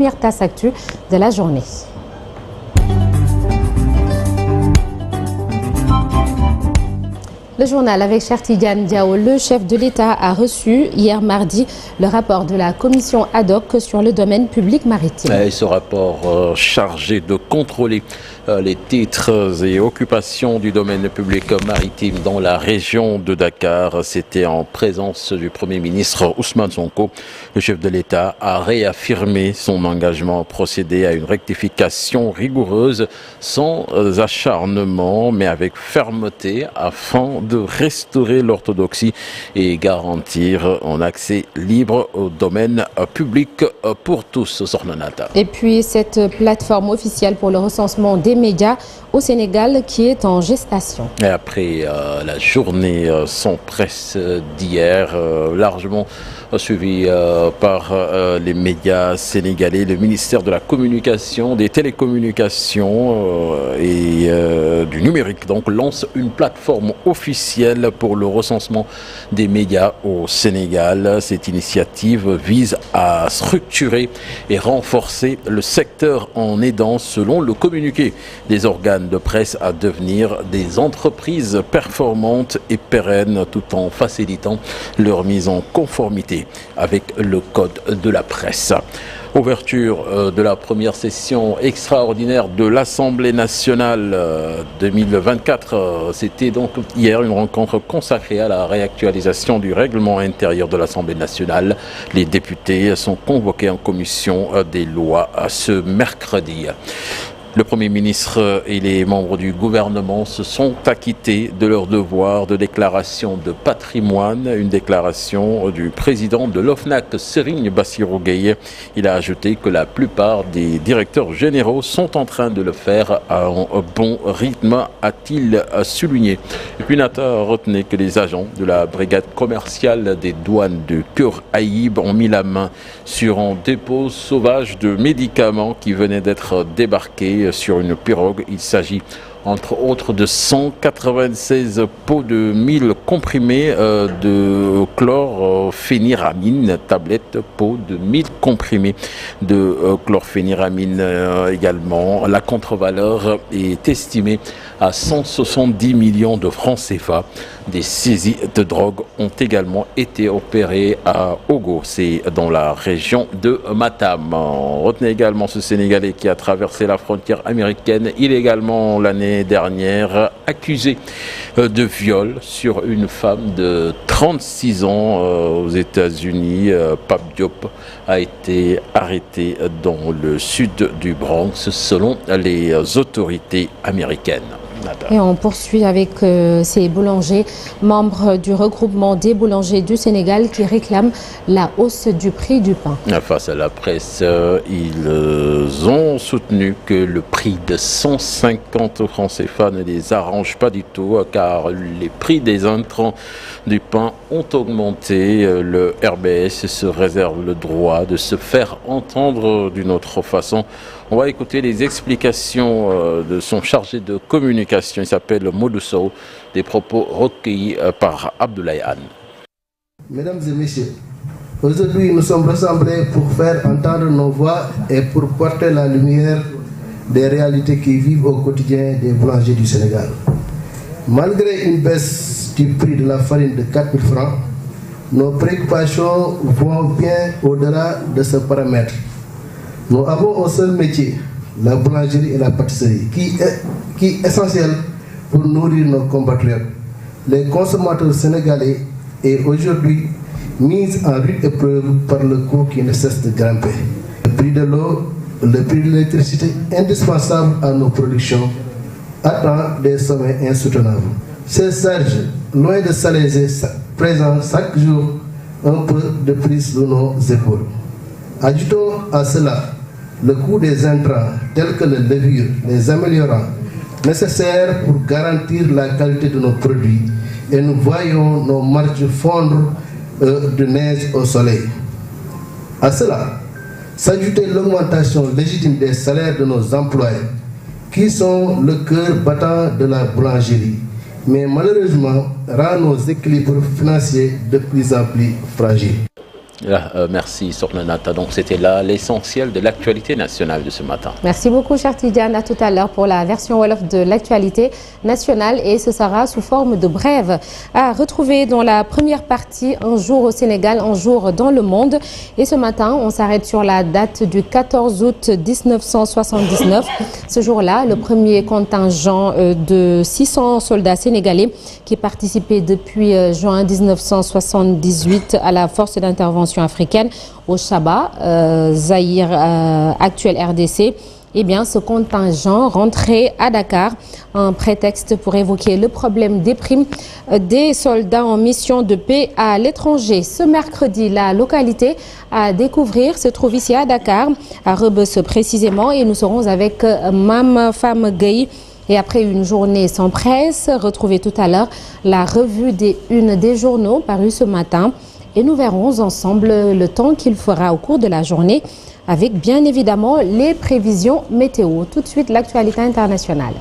Première tasse actu de la journée. Le journal avec Cheikh Tidiane Diao, le chef de l'État a reçu hier mardi le rapport de la commission ad hoc sur le domaine public maritime. Et ce rapport chargé de contrôler les titres et occupations du domaine public maritime dans la région de Dakar, c'était en présence du Premier ministre Ousmane Sonko. Le chef de l'État a réaffirmé son engagement à procéder à une rectification rigoureuse sans acharnement mais avec fermeté afin de restaurer l'orthodoxie et garantir un accès libre au domaine public pour tous. Et puis cette plateforme officielle pour le recensement des médias au Sénégal qui est en gestation. Et après la journée sans presse d'hier, largement suivie par les médias sénégalais, le ministère de la Communication, des Télécommunications et du numérique donc lance une plateforme officielle pour le recensement des médias au Sénégal. Cette initiative vise à structurer et renforcer le secteur en aidant, selon le communiqué des organes de presse, à devenir des entreprises performantes et pérennes tout en facilitant leur mise en conformité avec le code de la presse. Ouverture de la première session extraordinaire de l'Assemblée nationale 2024. C'était donc hier une rencontre consacrée à la réactualisation du règlement intérieur de l'Assemblée nationale. Les députés sont convoqués en commission des lois ce mercredi. Le Premier ministre et les membres du gouvernement se sont acquittés de leur devoir de déclaration de patrimoine, une déclaration du président de l'OFNAC, Serigne Bassirou Gueye. Il a ajouté que la plupart des directeurs généraux sont en train de le faire à un bon rythme, a-t-il souligné. Et puis Nata retenait que les agents de la brigade commerciale des douanes de Keur Aïb ont mis la main sur un dépôt sauvage de médicaments qui venait d'être débarqué sur une pirogue. Il s'agit entre autres de 196 pots de 1000 comprimés de chlorphéniramine, tablettes, pots de 1000 comprimés de chlorphéniramine également. La contre-valeur est estimée à 170 millions de francs CFA. Des saisies de drogue ont également été opérées à Ogo, c'est dans la région de Matam. On retenait également ce Sénégalais qui a traversé la frontière américaine illégalement l'année dernière, accusé de viol sur une femme de 36 ans aux États-Unis. Pape Diop a été arrêté dans le sud du Bronx selon les autorités américaines. Et on poursuit avec ces boulangers, membres du regroupement des boulangers du Sénégal qui réclament la hausse du prix du pain. Face à la presse, ils ont soutenu que le prix de 150 francs CFA ne les arrange pas du tout car les prix des intrants du pain ont augmenté. Le RBS se réserve le droit de se faire entendre d'une autre façon. On va écouter les explications de son chargé de communication. Il s'appelle Modou Sow, des propos recueillis par Abdoulaye Anne. Mesdames et messieurs, aujourd'hui nous sommes rassemblés pour faire entendre nos voix et pour porter la lumière des réalités qui vivent au quotidien des boulangers du Sénégal. Malgré une baisse du prix de la farine de 4 000 francs, nos préoccupations vont bien au-delà de ce paramètre. Nous avons un seul métier, la boulangerie et la pâtisserie, qui est essentiel pour nourrir nos compatriotes. Les consommateurs sénégalais est aujourd'hui mis en rude épreuve par le coût qui ne cesse de grimper. Le prix de l'eau, le prix de l'électricité, indispensable à nos productions, atteint des sommets insoutenables. Ces charges, loin de s'alléger, présentent chaque jour un peu de prise sur nos épaules. Ajoutons à cela le coût des intrants tels que le levure, les améliorants nécessaires pour garantir la qualité de nos produits, et nous voyons nos marges fondre de neige au soleil. À cela, s'ajouter l'augmentation légitime des salaires de nos employés, qui sont le cœur battant de la boulangerie, mais malheureusement rend nos équilibres financiers de plus en plus fragiles. Merci Sornanata. Donc c'était là l'essentiel de l'actualité nationale de ce matin. Merci beaucoup cher Tidiane. À tout à l'heure pour la version Wolof de l'actualité nationale et ce sera sous forme de brève à retrouver dans la première partie Un jour au Sénégal, un jour dans le monde. Et ce matin, on s'arrête sur la date du 14 août 1979. Ce jour-là, le premier contingent de 600 soldats sénégalais qui participaient depuis juin 1978 à la force d'intervention africaine au Chaba, Zaïre, actuel RDC. Eh bien, ce contingent rentrait à Dakar, un prétexte pour évoquer le problème des primes des soldats en mission de paix à l'étranger. Ce mercredi, la localité à découvrir se trouve ici à Dakar, à Rebeuss précisément, et nous serons avec Mame Fama Gueye. Et après une journée sans presse, retrouvez tout à l'heure la revue des unes des journaux parue ce matin. Et nous verrons ensemble le temps qu'il fera au cours de la journée avec bien évidemment les prévisions météo. Tout de suite, l'actualité internationale.